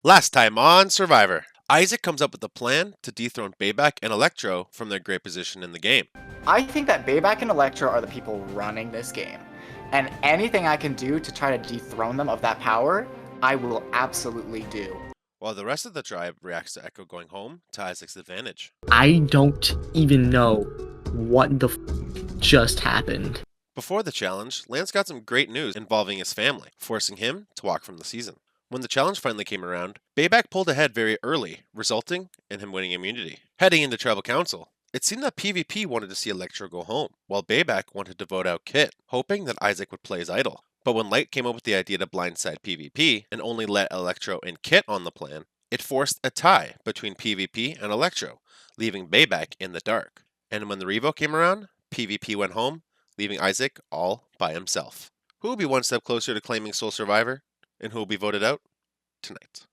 Last time on Survivor, Isaac comes up with a plan to dethrone Bayback and Electro from their great position in the game. I think that Bayback and Electro are the people running this game. And anything I can do to try to dethrone them of that power, I will absolutely do. While the rest of the tribe reacts to Echo going home to Isaac's advantage. I don't even know what the just happened. Before the challenge, Lance got some great news involving his family, forcing him to walk from the season. When the challenge finally came around, Bayback pulled ahead very early, resulting in him winning immunity. Heading into Tribal Council, it seemed that PvP wanted to see Electro go home, while Bayback wanted to vote out Kit, hoping that Isaac would play his idol. But when Light came up with the idea to blindside PvP and only let Electro and Kit on the plan, it forced a tie between PvP and Electro, leaving Bayback in the dark. And when the revote came around, PvP went home, leaving Isaac all by himself. Who will be one step closer to claiming sole survivor, and who will be voted out tonight?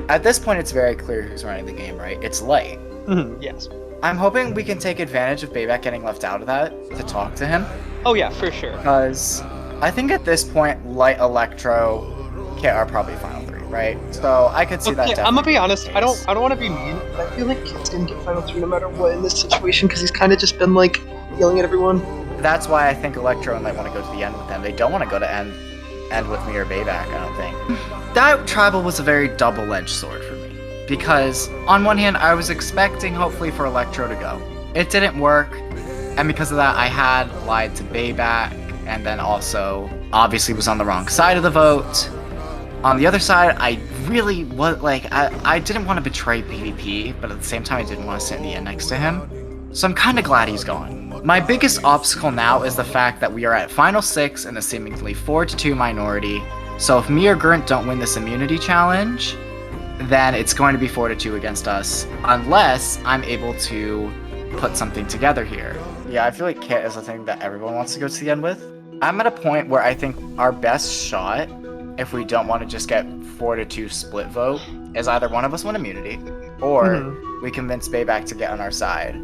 At this point, it's very clear who's running the game, right? It's Light. Yes. I'm hoping we can take advantage of Bayback getting left out of that to talk to him. Oh yeah, for sure. Because I think at this point, Light, Electro, Kit are probably final three, right? So I could see that. Okay, I'm gonna be honest. being I the don't case. want to be mean, but I feel like Kit's gonna get final three no matter what in this situation because he's kind of just been like yelling at everyone. That's why I think Electro and Light want to go to the end with them. They don't want to go to end with me or Bayback, I don't think. That tribal was a very double-edged sword for me. Because, on one hand, I was expecting, hopefully, for Electro to go. It didn't work, and because of that, I had lied to Bayback, and then also, obviously, was on the wrong side of the vote. On the other side, I really was, I didn't want to betray PvP, but at the same time, I didn't want to sit in the end next to him. So I'm kind of glad he's gone. My biggest obstacle now is the fact that we are at Final 6 in a seemingly 4-2 minority, so if me or Gurnt don't win this immunity challenge, then it's going to be 4-2 against us, unless I'm able to put something together here. Yeah, I feel like Kit is the thing that everyone wants to go to the end with. I'm at a point where I think our best shot, if we don't want to just get 4-2 split vote, is either one of us win immunity, or we convince Bayback to get on our side.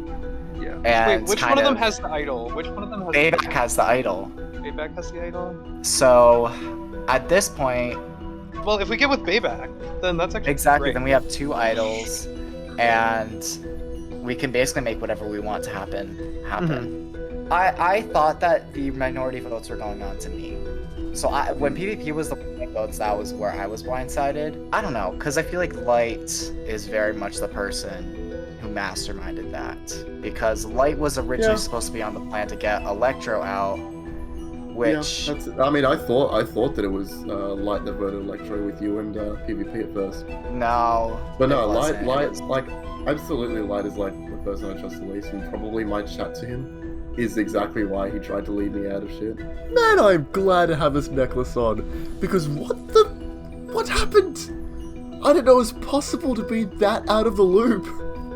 Yeah. And Wait, which one of them has the idol? Which one of them has Bayback has the idol. Bayback has the idol? So, at this point, Well, if we get with Bayback, then that's actually exactly, great. then we have 2 idols, and we can basically make whatever we want to happen. I thought that the minority votes were going on to me. So when PvP was the winning votes, that was where I was blindsided. I don't know, because I feel like Light is very much the person who masterminded that. Because Light was originally supposed to be on the plan to get Electro out, which... Yeah, I mean, I thought that it was Light that voted Electro with you and PvP at first. No. But no, it Light, wasn't. like, absolutely Light is like the person I trust the least, and probably my chat to him is exactly why he tried to lead me out of shit. Man, I'm glad to have this necklace on, because what happened? I didn't know it was possible to be that out of the loop.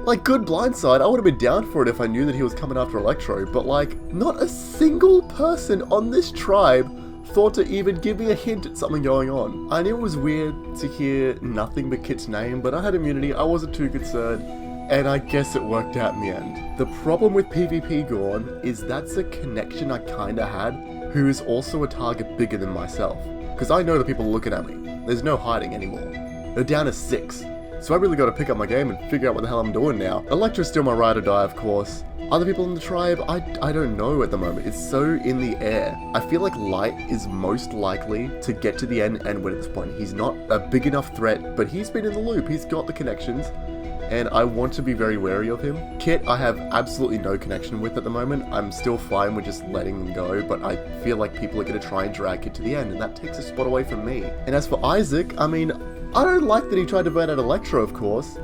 Like, good blindside, I would have been down for it if I knew that he was coming after Electro, but like, not a single person on this tribe thought to even give me a hint at something going on. I knew it was weird to hear nothing but Kit's name, but I had immunity, I wasn't too concerned, and I guess it worked out in the end. The problem with PvP Gorn is that's a connection I kinda had, who is also a target bigger than myself. Because I know the people looking at me. There's no hiding anymore. They're down to 6. So I really got to pick up my game and figure out what the hell I'm doing now. Electra's still my ride or die, of course. Other people in the tribe, I don't know at the moment. It's so in the air. I feel like Light is most likely to get to the end and win at this point. He's not a big enough threat, but he's been in the loop. He's got the connections, and I want to be very wary of him. Kit, I have absolutely no connection with at the moment. I'm still fine with just letting him go, but I feel like people are going to try and drag Kit to the end, and that takes a spot away from me. And as for Isaac, I mean, I don't like that he tried to burn out Electro, of course,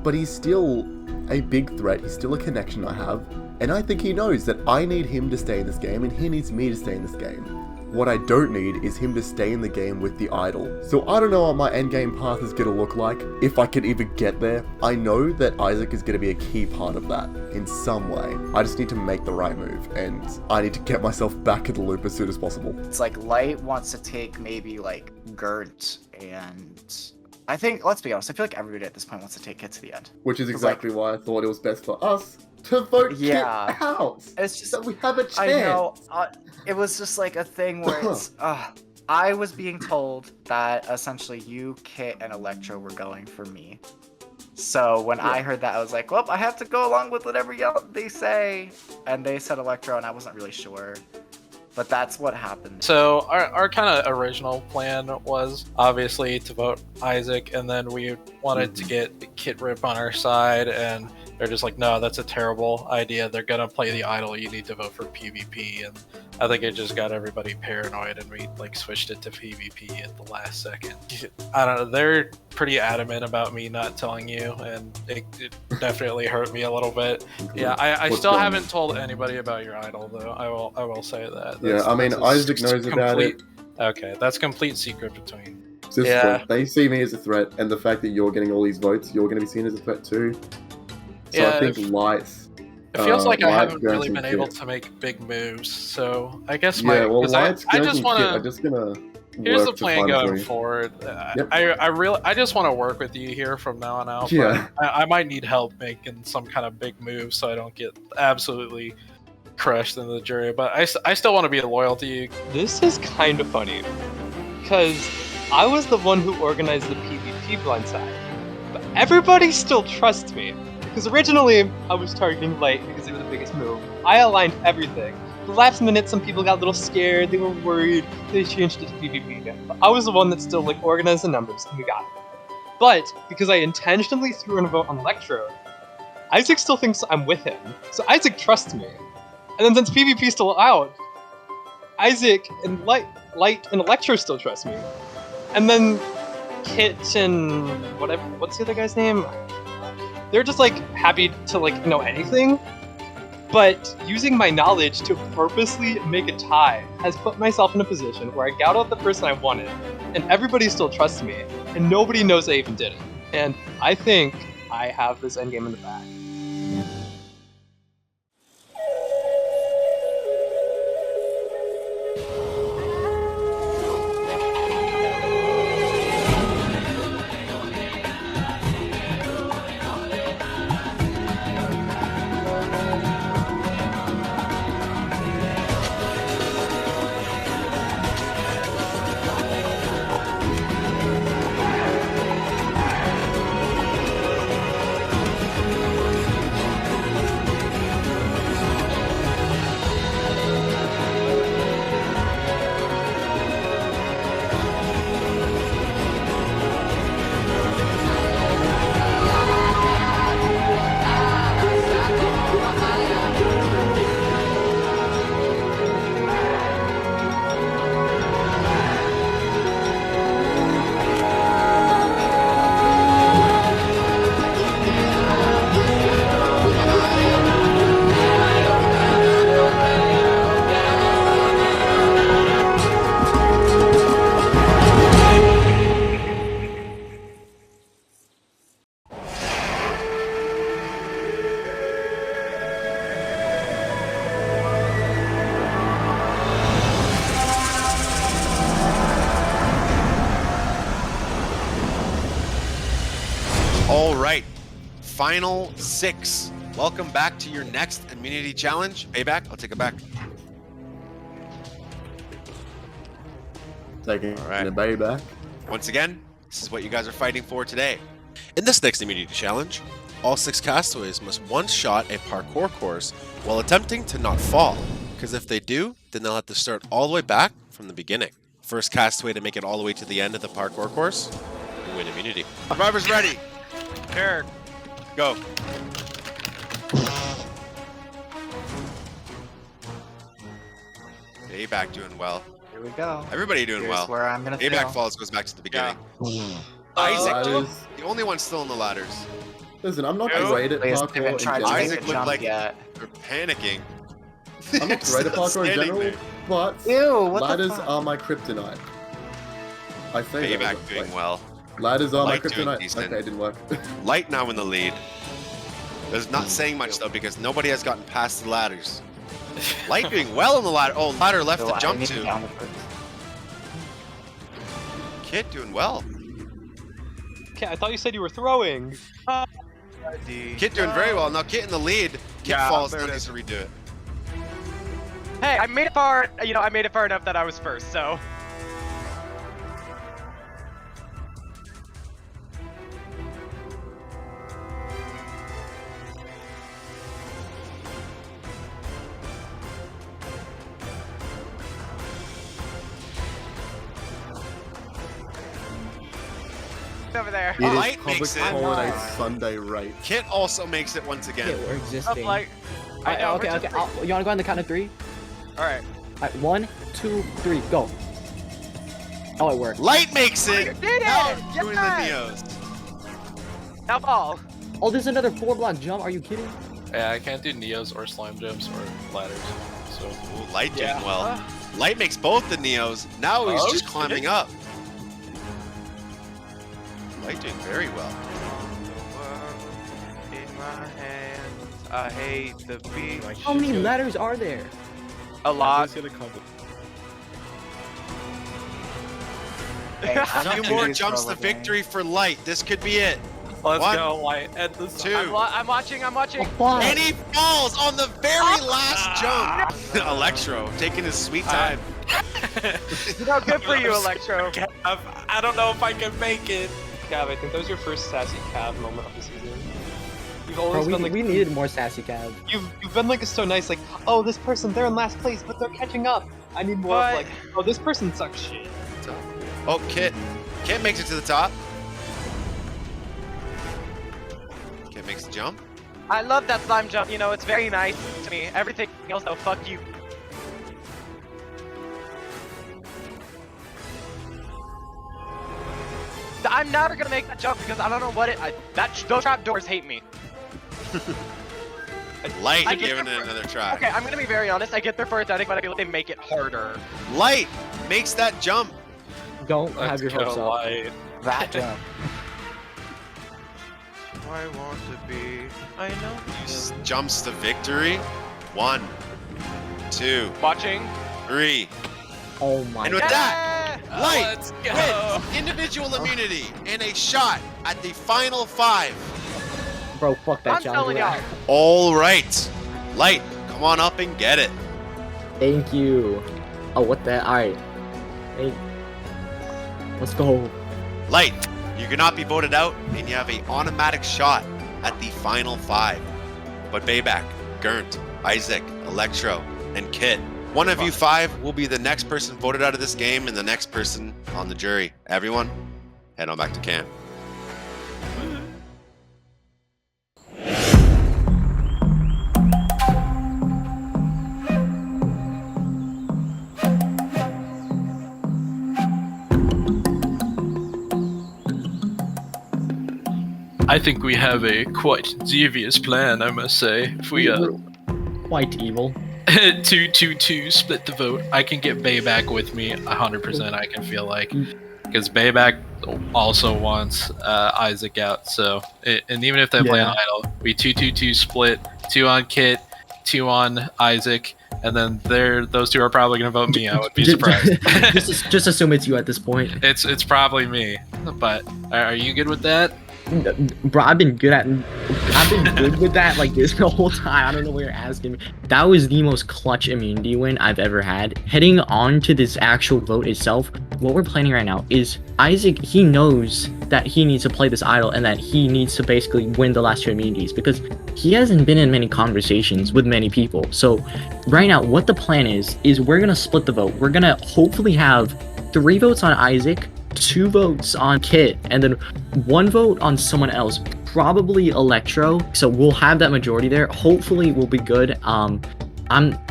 but he's still a big threat. He's still a connection I have, and I think he knows that I need him to stay in this game, and he needs me to stay in this game. What I don't need is him to stay in the game with the idol. So I don't know what my endgame path is going to look like, if I can even get there. I know that Isaac is going to be a key part of that, in some way. I just need to make the right move, and I need to get myself back in the loop as soon as possible. It's like Light wants to take maybe like Gert and I think, let's be honest, I feel like everybody at this point wants to take Kit to the end. Which is 'Cause, like, exactly why I thought it was best for us to vote Yeah. Kit out. It's just, So we have a chance. I know, it was just like a thing where it's, I was being told that essentially you, Kit, and Electro were going for me. So when I heard that, I was like, well, I have to go along with whatever they say. And they said Electro, and I wasn't really sure. But that's what happened. So our kind of original plan was obviously to vote Isaac, and then we wanted to get Kit Rip on our side, and they're just like, no, that's a terrible idea. They're gonna play the idol. You need to vote for PvP, and I think it just got everybody paranoid, and we like switched it to PvP at the last second. I don't know. They're pretty adamant about me not telling you, and it definitely hurt me a little bit. Yeah, I still haven't told anybody about your idol though. I will say that. Yeah, I mean, Isaac knows about it. Okay, that's complete secret between. They see me as a threat, and the fact that you're getting all these votes, you're going to be seen as a threat too. So Yeah, I think Lights. It feels like I Light, haven't really Grant, been and able Kit. to make big moves, so I guess Lights, I Grant, just and want Kit are to. just gonna. Here's the work to plan find a going way. forward. Yep. I just want to work with you here from now on out. Yeah. But I might need help making some kind of big move so I don't get absolutely crushed in the jury. But I still want to be loyal to you. This is kind of funny, because I was the one who organized the PvP blindside, but everybody still trusts me. Because originally, I was targeting Light because it was the biggest move. I aligned everything. The last minute, some people got a little scared, they were worried, they changed it to PvP. But I was the one that still like organized the numbers, and we got it. But, because I intentionally threw in a vote on Electro, Isaac still thinks I'm with him, so Isaac trusts me. And then since PvP's still out, Isaac and Light and Electro still trust me. And then Kit and whatever, what's the other guy's name? They're just like happy to like know anything. But using my knowledge to purposely make a tie has put myself in a position where I got out the person I wanted, and everybody still trusts me, and nobody knows I even did it. And I think I have this endgame in the bag. All right, final 6. Welcome back to your next immunity challenge. Payback, I'll take it back. Taking All right. the bay back. Once again, this is what you guys are fighting for today. In this next immunity challenge, all 6 castaways must one-shot a parkour course while attempting to not fall, because if they do, then they'll have to start all the way back from the beginning. First castaway to make it all the way to the end of the parkour course will win immunity. Survivor's ready. Eric, Go. Payback doing well. Here we go. Everybody doing Here's well. where I'm gonna Payback fail. falls goes back to the beginning. Isaac, Ladders. the only one still in the ladders. Listen, I'm not Nope. great at Please, parkour haven't in tried to general. make Isaac a looked jump like- yet. They're panicking. I'm not great at parkour in Standing general, there. but Ew, what ladders the fuck? are my kryptonite. I say Payback that. doing Like, well. ladders are my Light doing kryptonite. decent. Okay, it didn't work. Light now in the lead. There's not saying much though because nobody has gotten past the ladders. Light doing well on the ladder. Oh, ladder left So to I jump need to. down the first. Kid doing well. Kit, I thought you said you were throwing. Kit doing very well. Now Kit in the lead. Kit Yeah, falls, there now it needs to redo it. Hey, I made it far. You know, I made it far enough that I was first. So. Over there. It is Light public makes it. holiday Sunday, right? Kit also makes it once again. Yeah, we're existing. Like, I know. Okay, okay. You wanna go on the count of 3? All right. Alright, 1, 2, 3, go. Oh, it worked. Light makes it. You did it! Now doing the Yes! Neos. Now fall. Oh, there's another 4-block jump. Are you kidding? Yeah, I can't do Neos or slime jumps or ladders. So Ooh, Light doing Yeah. well. Light makes both the Neos. Now he's Oh, just shit. climbing up. Light doing very well. In my hands, I hate the beat. How many ladders are there? A lot. A few more jumps to victory for Light. This could be it. let's One, go, Light. End this. 2. I'm watching. I'm watching. And he falls on the very last jump. Electro taking his sweet time. No, good for you, Electro. I don't know if I can make it. Cav, I think that was your first sassy Cav moment of the season. You've Bro, always been like we needed more sassy Cav. you've been like so nice, like, oh, this person, they're in last place, but they're catching up. I need more of But- like, oh, this person sucks shit. Oh, Kit. Kit makes it to the top. Kit makes the jump. I love that slime jump. You know, it's very nice to me. Everything else, though, fuck you. I'm never gonna make that jump because I don't know what those trap doors hate me. Light I get giving the- it another try. Okay, I'm gonna be very honest. I get there for aesthetic, but I feel like they make it harder. Light makes that jump. Don't Let's have your go, hopes up. Light. That jump. I want to be. I know. Jumps to victory. 1, 2, Watching. 3. Oh my And with god. that, Light Let's go. wins individual immunity and a shot at the final 5. Bro, fuck that I'm challenge. telling y'all. All right. Light, come on up and get it. Thank you. Oh, what the? Alright. Hey. Let's go. Light, you cannot be voted out, and you have an automatic shot at the final 5. But Bayback, Gurnt, Isaac, Electro, and Kit, one of you 5 will be the next person voted out of this game and the next person on the jury. Everyone, head on back to camp. I think we have a quite devious plan, I must say. If we Quite evil. 2-2-2 split the vote, I can get Bayback with me 100%. I can feel like because Bayback also wants Isaac out. So and even if they play on idle, we 2-2-2 split, 2 on Kit, 2 on Isaac, and then those 2 are probably gonna vote me. I would be surprised. just assume it's you at this point. It's probably me. But are you good with that? Bro, I've been good with that like this the whole time. I don't know what you're asking me. That was the most clutch immunity win I've ever had. Heading on to this actual vote itself, what we're planning right now is Isaac, he knows that he needs to play this idol and that he needs to basically win the last 2 immunities because he hasn't been in many conversations with many people. So right now, what the plan is we're gonna split the vote. We're gonna hopefully have 3 votes on Isaac, 2 votes on Kit, and then 1 vote on someone else, probably Electro. So we'll have that majority there. Hopefully we'll be good. I'm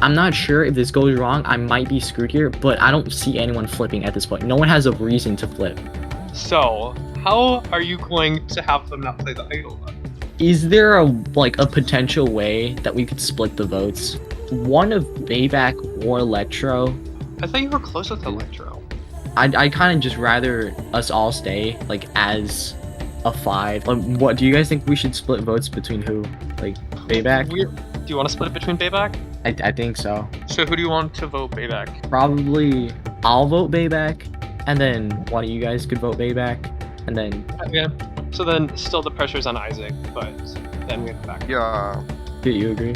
not sure if this goes wrong. I might be screwed here, but I don't see anyone flipping at this point. No one has a reason to flip. So, how are you going to have them not play the idol then? Is there a potential way that we could split the votes? One of Bayback or Electro. I thought you were close with Electro. I kind of just rather us all stay like as a 5. What do you guys think we should split votes between who? Like Bayback? Do you want to split it between Bayback? I think so. So who do you want to vote Bayback? Probably I'll vote Bayback, and then one of you guys could vote Bayback, and then Yeah. So then, still the pressure's on Isaac, but then we have the back. Yeah. Do you agree?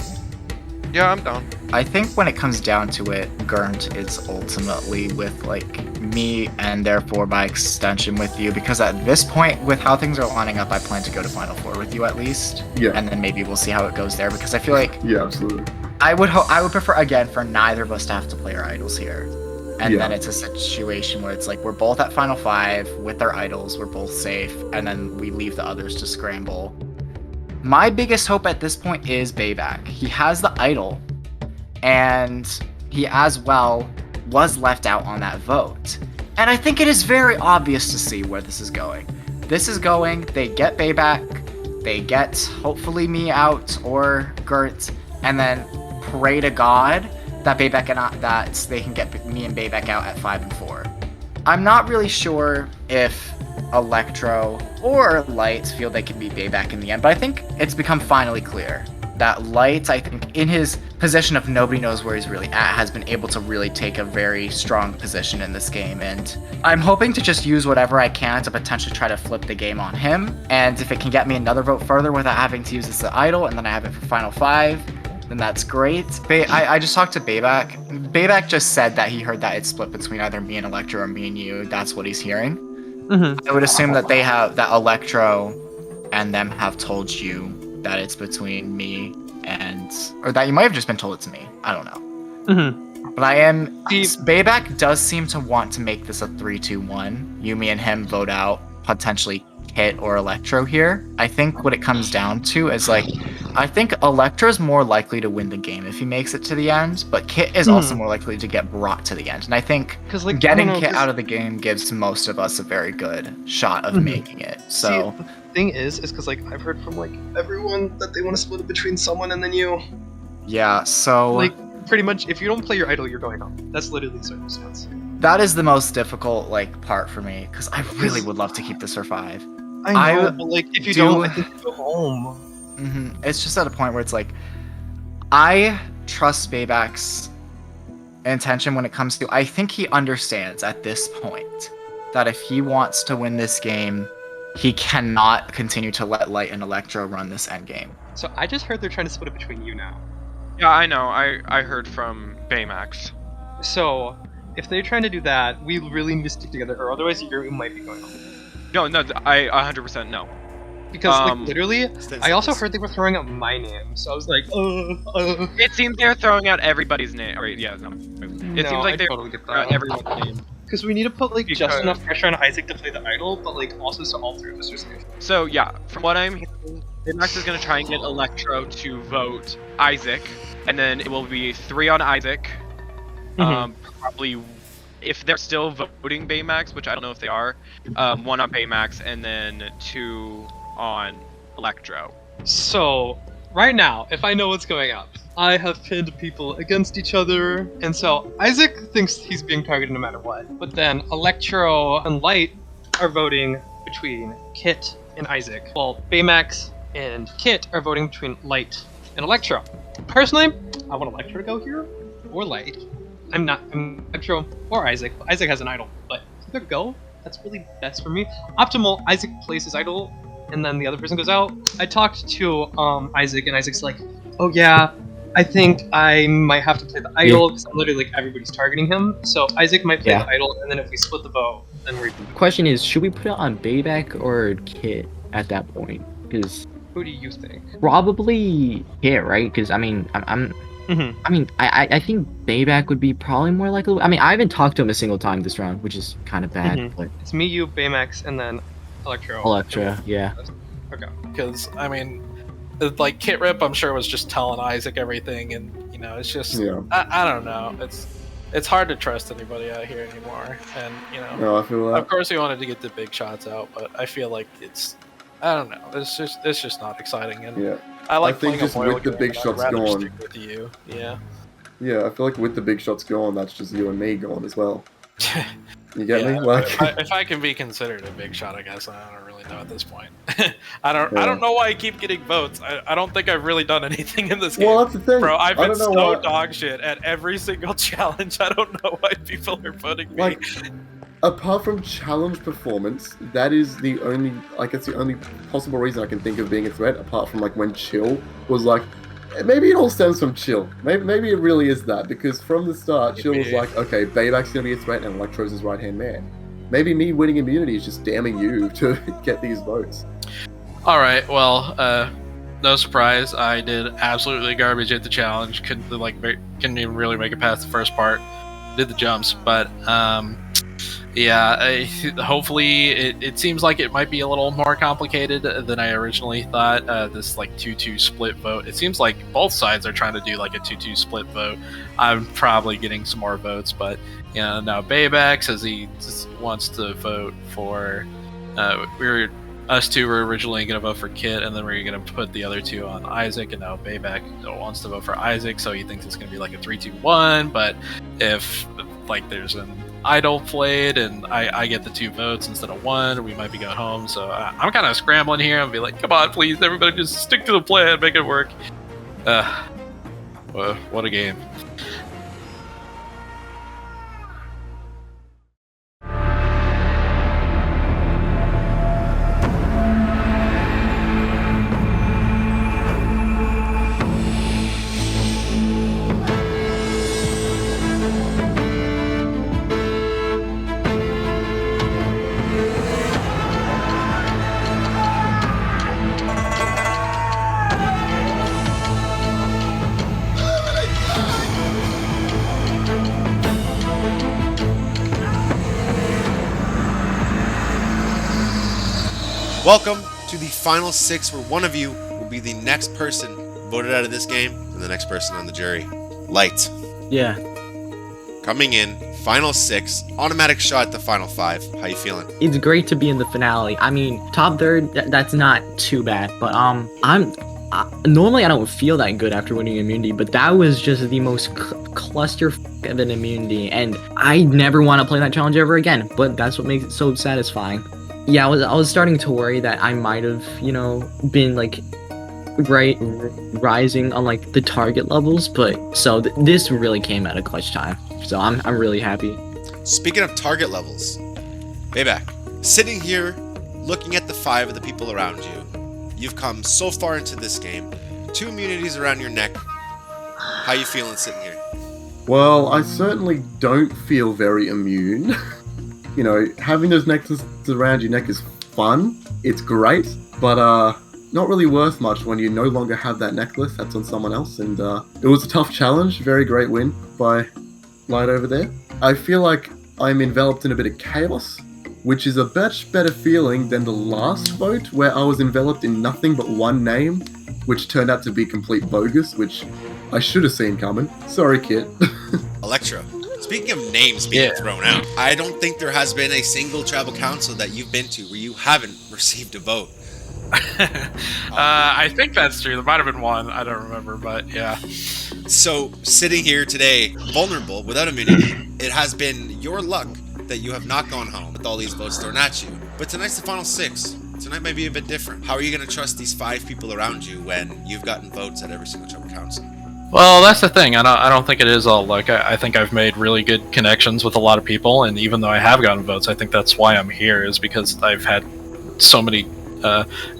Yeah, I'm down. I think when it comes down to it, Gurnt is ultimately with like me and therefore by extension with you, because at this point, with how things are lining up, I plan to go to Final Four with you at least. Yeah. And then maybe we'll see how it goes there, because I feel like Yeah, absolutely. I would prefer again for neither of us to have to play our idols here. And Yeah. then it's a situation where it's like we're both at Final Five with our idols, we're both safe, and then we leave the others to scramble. My biggest hope at this point is Bayback. He has the idol, and he as well was left out on that vote. And I think it is very obvious to see where this is going. This is going, they get Bayback, they get hopefully me out or Gert, and then pray to God that Bayback that they can get me and Bayback out at 5 and 4. I'm not really sure if Electro or Light feel they can beat Bayback in the end, but I think it's become finally clear that Light, I think, in his position of nobody knows where he's really at, has been able to really take a very strong position in this game, and I'm hoping to just use whatever I can to potentially try to flip the game on him, and if it can get me another vote further without having to use this as an idol, and then I have it for Final 5, then that's great. I just talked to Bayback. Bayback just said that he heard that it's split between either me and Electro or me and you. That's what he's hearing. I would assume that that Electro and them have told you that it's between me and, or that you might have just been told it to me. I don't know. But Bayback does seem to want to make this a 3-2-1. You, me, and him vote out potentially Kit or Electro here. I think what it comes down to is like, I think Electro's more likely to win the game if he makes it to the end, but Kit is also more likely to get brought to the end. And I think getting Kit out of the game gives most of us a very good shot of making it. So See, the thing is because like I've heard from like everyone that they want to split it between someone and then you. yeah, so Like, pretty much, if you don't play your idol, you're going home. That's literally the circumstance. that is the most difficult like part for me, because I really would love to keep this for 5. I know, but like if you don't, I think you go home. It's just at a point where it's like, I trust Bayback's intention when it comes to, I think he understands at this point that if he wants to win this game, he cannot continue to let Light and Electro run this end game. So I just heard they're trying to split it between you now. Yeah, I know. I heard from Baymax. So if they're trying to do that, we really need to stick together, or otherwise you might be going home. No, I 100% no. Because like literally, I also Sentence. heard they were throwing out my name, so I was like, It seems they're throwing out everybody's name. Right? Yeah, no. It seems like they're totally get throwing out that. everyone's name. Because we need to put like just Because- enough pressure on Isaac to play the idol, but like also so all three of us are safe. So yeah, from what I'm hearing, Baymax is gonna try and get Electro to vote Isaac, and then it will be 3 on Isaac. Probably, if they're still voting Baymax, which I don't know if they are, 1 on Baymax, and then 2 on Electro. So right now, if I know what's going up, I have pinned people against each other, and so Isaac thinks he's being targeted no matter what. But then Electro and Light are voting between Kit and Isaac, while Baymax and Kit are voting between Light and Electro. Personally, I want Electro to go here, or Light. I'm Electro or Isaac. Isaac has an idol, but either go. That's really best for me. Optimal, Isaac plays his idol, and then the other person goes out. I talked to Isaac, and Isaac's like, oh yeah, I think I might have to play the idol, because literally like everybody's targeting him. So Isaac might play the idol, and then if we split the vote, then we're Question is, should we put it on Bayback or Kit at that point? Because Who do you think? probably Kit, right? Because I mean, I think Bayback would be probably more likely. I mean, I haven't talked to him a single time this round, which is kind of bad. But It's me, you, Baymax, and then Electro. Electra, yeah. Okay. Because I mean, like Kit Rip, I'm sure was just telling Isaac everything, and you know, it's just I don't know. It's hard to trust anybody out here anymore, and you know, No, I feel that. of course we wanted to get the big shots out, but I feel like I don't know. It's just not exciting, and Yeah. I like I think playing just a loyal with the game, big and I'd shots rather going- stick with you. Yeah. Yeah, I feel like with the big shots going, that's just you and me going as well. You get Yeah, me? Like, if I can be considered a big shot, I guess I don't really know at this point. I don't know why I keep getting votes. I don't think I've really done anything in this game. well, that's the thing. Bro, I've I been don't know so why. dog shit at every single challenge. I don't know why people are voting me. Like, apart from challenge performance, that is the only, like, it's the only possible reason I can think of being a threat, apart from, like, when Chill was like, maybe it all stems from Chill. Maybe it really is that, because from the start, Chill was like, okay, Bayback's gonna be a threat and Electro's his right-hand man. Maybe me winning immunity is just damning you to get these votes. Alright, well, no surprise, I did absolutely garbage at the challenge. Couldn't even really make it past the first part. Did the jumps, but, yeah, hopefully it seems like it might be a little more complicated than I originally thought. This like 2-2 split vote. It seems like both sides are trying to do like a 2-2 split vote. I'm probably getting some more votes, but you know, now Bayback says he just wants to vote for. Us two were originally going to vote for Kit, and then we are going to put the other two on Isaac, and now Bayback wants to vote for Isaac, so he thinks it's going to be like a 3-2-1. But if like there's an idol played and I get the 2 votes instead of 1, we might be going home. So I'm kind of scrambling here. I'm be like, come on, please, everybody, just stick to the plan, make it work. What a game. Welcome to the final 6, where one of you will be the next person voted out of this game and the next person on the jury. Light. Yeah. Coming in, final 6, automatic shot at the final 5. How you feeling? It's great to be in the finale. I mean, top third, that's not too bad. But normally I don't feel that good after winning immunity, but that was just the most cluster of an immunity, and I never want to play that challenge ever again. But that's what makes it so satisfying. Yeah, I was starting to worry that I might have, been like rising on like the target levels, but so this really came at a clutch time. So I'm really happy. Speaking of target levels, Bayback, sitting here looking at the 5 of the people around you, you've come so far into this game, 2 immunities around your neck. How you feeling sitting here? Well, I certainly don't feel very immune. Having those necklaces around your neck is fun. It's great, but not really worth much when you no longer have that necklace that's on someone else. And it was a tough challenge. Very great win by Light over there. I feel like I'm enveloped in a bit of chaos, which is a much better feeling than the last vote, where I was enveloped in nothing but one name, which turned out to be complete bogus, which I should have seen coming. Sorry, Kit. Electro. Speaking of names being thrown out, I don't think there has been a single tribal council that you've been to where you haven't received a vote. I think that's true. There might have been one. I don't remember, but yeah. So, sitting here today, vulnerable, without immunity, it has been your luck that you have not gone home with all these votes thrown at you. But tonight's the final 6. Tonight might be a bit different. How are you going to trust these 5 people around you when you've gotten votes at every single tribal council? Well, that's the thing. I don't think it is all luck. I think I've made really good connections with a lot of people, and even though I have gotten votes, I think that's why I'm here, is because I've had so many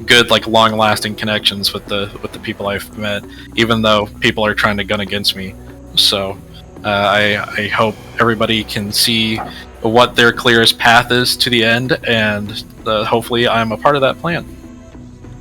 good, like, long-lasting connections with the people I've met, even though people are trying to gun against me. So I hope everybody can see what their clearest path is to the end, and hopefully I'm a part of that plan.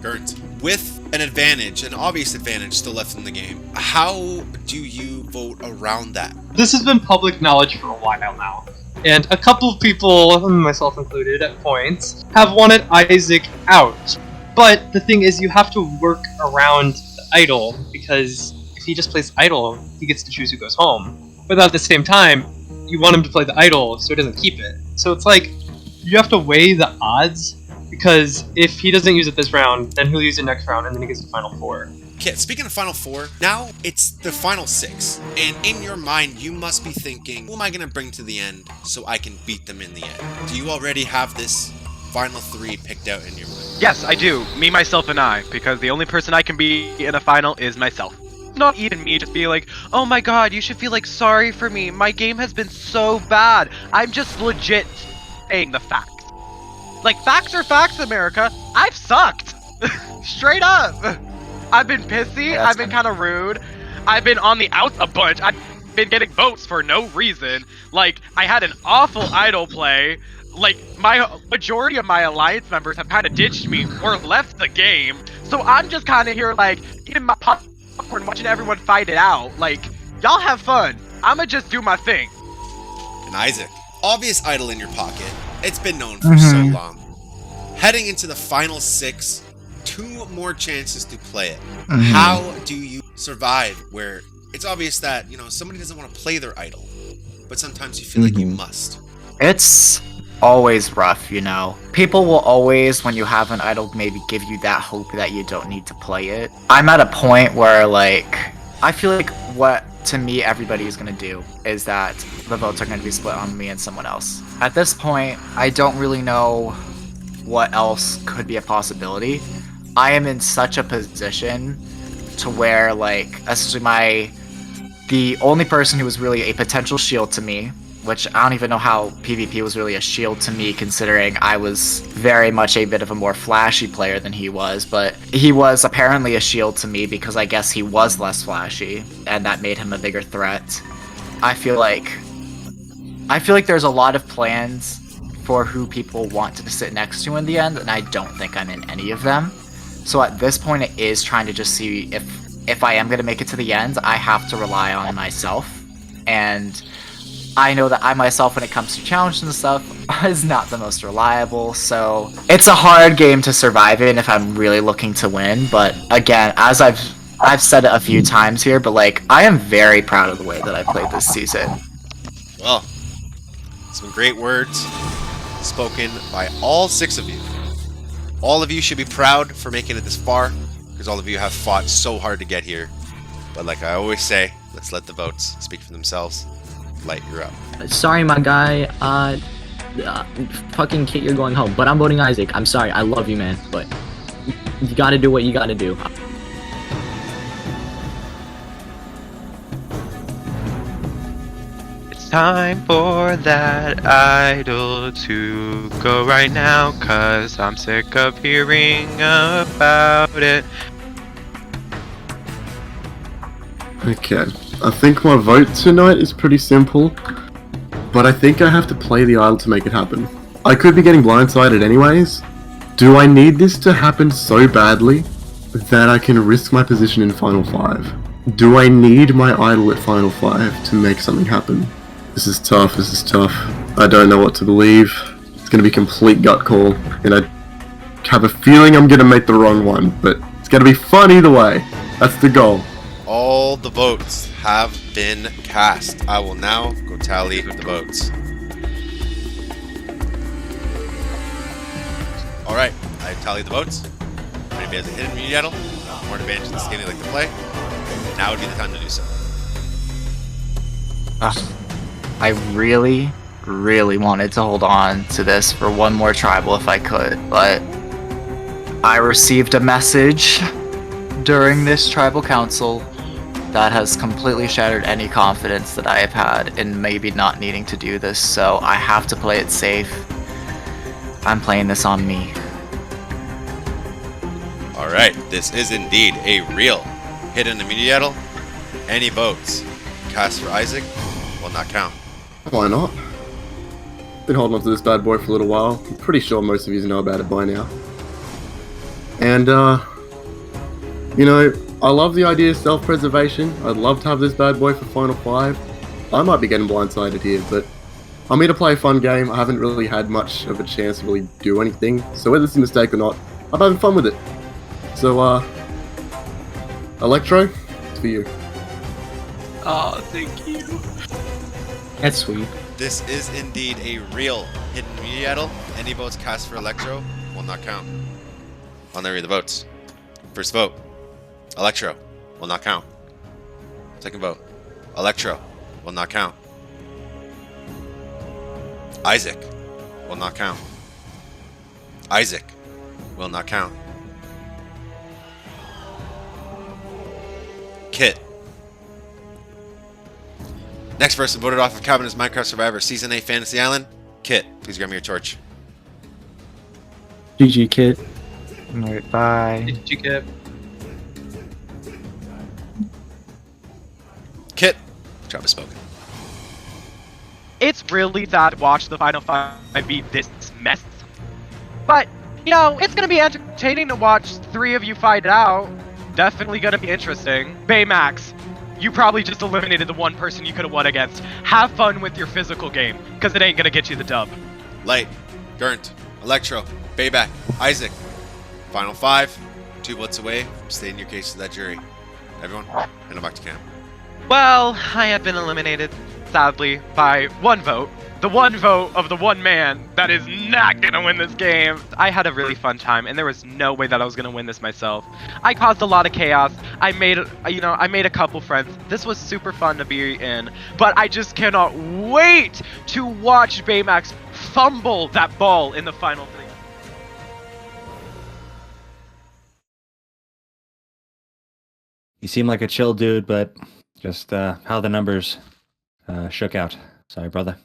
Gert, with an advantage, an obvious advantage still left in the game, how do you vote around that? This has been public knowledge for a while now, and a couple of people, myself included at points, have wanted Isaac out. But the thing is, you have to work around the idol, because if he just plays idol, he gets to choose who goes home. But at the same time, you want him to play the idol so he doesn't keep it. So it's like, you have to weigh the odds, because if he doesn't use it this round, then he'll use it next round, and then he gets the final 4. Okay, speaking of final 4, now it's the final 6, and in your mind you must be thinking, who am I going to bring to the end so I can beat them in the end? Do you already have this final 3 picked out in your mind? Yes, I do. Me, myself, and I. Because the only person I can be in a final is myself. Not even me just being like, oh my god, you should feel like sorry for me. My game has been so bad. I'm just legit saying the facts. Like, facts are facts, America. I've sucked. Straight up. I've been pissy. Yeah, I've been kind of rude. I've been on the outs a bunch. I've been getting votes for no reason. Like, I had an awful idol play. Like, my majority of my alliance members have kind of ditched me or left the game. So I'm just kind of here, like, eating my popcorn, watching everyone fight it out. Like, y'all have fun. I'ma just do my thing. And Isaac, obvious idol in your pocket. It's been known for so long. Heading into the final 6, 2 more chances to play it. How do you survive where it's obvious that, you know, somebody doesn't want to play their idol, but sometimes you feel like you must? It's always rough, you know. People will always, when you have an idol, maybe give you that hope that you don't need to play it. I'm at a point where, like, I feel like what, to me, everybody is going to do is that the votes are going to be split on me and someone else. At this point, I don't really know what else could be a possibility. I am in such a position to where, like, essentially the only person who was really a potential shield to me, which I don't even know how PvP was really a shield to me, considering I was very much a bit of a more flashy player than he was, but he was apparently a shield to me because I guess he was less flashy, and that made him a bigger threat. I feel like there's a lot of plans for who people want to sit next to in the end, and I don't think I'm in any of them. So at this point, it is trying to just see if I am going to make it to the end, I have to rely on myself, and I know that I myself, when it comes to challenges and stuff, is not the most reliable, so it's a hard game to survive in if I'm really looking to win. But again, as I've said it a few times here, but like, I am very proud of the way that I played this season. Well, some great words spoken by all 6 of you. All of you should be proud for making it this far, because all of you have fought so hard to get here. But like I always say, let's let the votes speak for themselves. Light, you're up. Sorry, my guy. Fucking Kit, you're going home. But I'm voting Isaac. I'm sorry. I love you, man. But you gotta do what you gotta do. It's time for that idol to go right now, cause I'm sick of hearing about it. Okay, I think my vote tonight is pretty simple, but I think I have to play the idol to make it happen. I could be getting blindsided anyways. Do I need this to happen so badly that I can risk my position in Final 5? Do I need my idol at Final 5 to make something happen? This is tough, I don't know what to believe. It's gonna be complete gut call, and I have a feeling I'm gonna make the wrong one, but it's gonna be fun either way. That's the goal. All the votes have been cast. I will now go tally the votes. Alright, I tallied the votes. Anybody has a hidden immunity idol? More advantage in this game they like to play. Now would be the time to do so. I really, really wanted to hold on to this for one more tribal if I could, but I received a message during this tribal council that has completely shattered any confidence that I have had in maybe not needing to do this, so I have to play it safe. I'm playing this on me. Alright, this is indeed a real hidden immunity idol. Any votes cast for Isaac will not count. Why not? Been holding on to this bad boy for a little while. I'm pretty sure most of you know about it by now. And, you know, I love the idea of self-preservation. I'd love to have this bad boy for Final 5. I might be getting blindsided here, but I'm here to play a fun game. I haven't really had much of a chance to really do anything, so whether it's a mistake or not, I'm having fun with it. So, Electro, it's for you. Oh, thank you. That's sweet. This is indeed a real hidden immunity idol. Any votes cast for Electro will not count. I'll now read the votes. First vote, Electro will not count. Second vote, Electro will not count. Isaac will not count. Isaac will not count. Kit. Next person voted off of Kavanah's Minecraft Survivor Season 8 Fantasy Island Kit, please grab me your torch. GG, Kit. Alright, bye. GK. Kit, job is spoken. It's really sad to watch the final five be this mess. But, you know, it's gonna be entertaining to watch three of you fight it out. Definitely gonna be interesting. Baymax, you probably just eliminated the one person you could have won against. Have fun with your physical game, because it ain't gonna get you the dub. Light, Gurnt, Electro, Bayback, Isaac. Final 5, 2 votes away from stating your case to that jury. Everyone, hand it back to camp. Well, I have been eliminated, sadly, by one vote. The one vote of the one man that is not gonna win this game. I had a really fun time, and there was no way that I was gonna win this myself. I caused a lot of chaos. I made a couple friends. This was super fun to be in, but I just cannot wait to watch Baymax fumble that ball in the final 3. You seem like a chill dude, but just how the numbers shook out. Sorry, brother.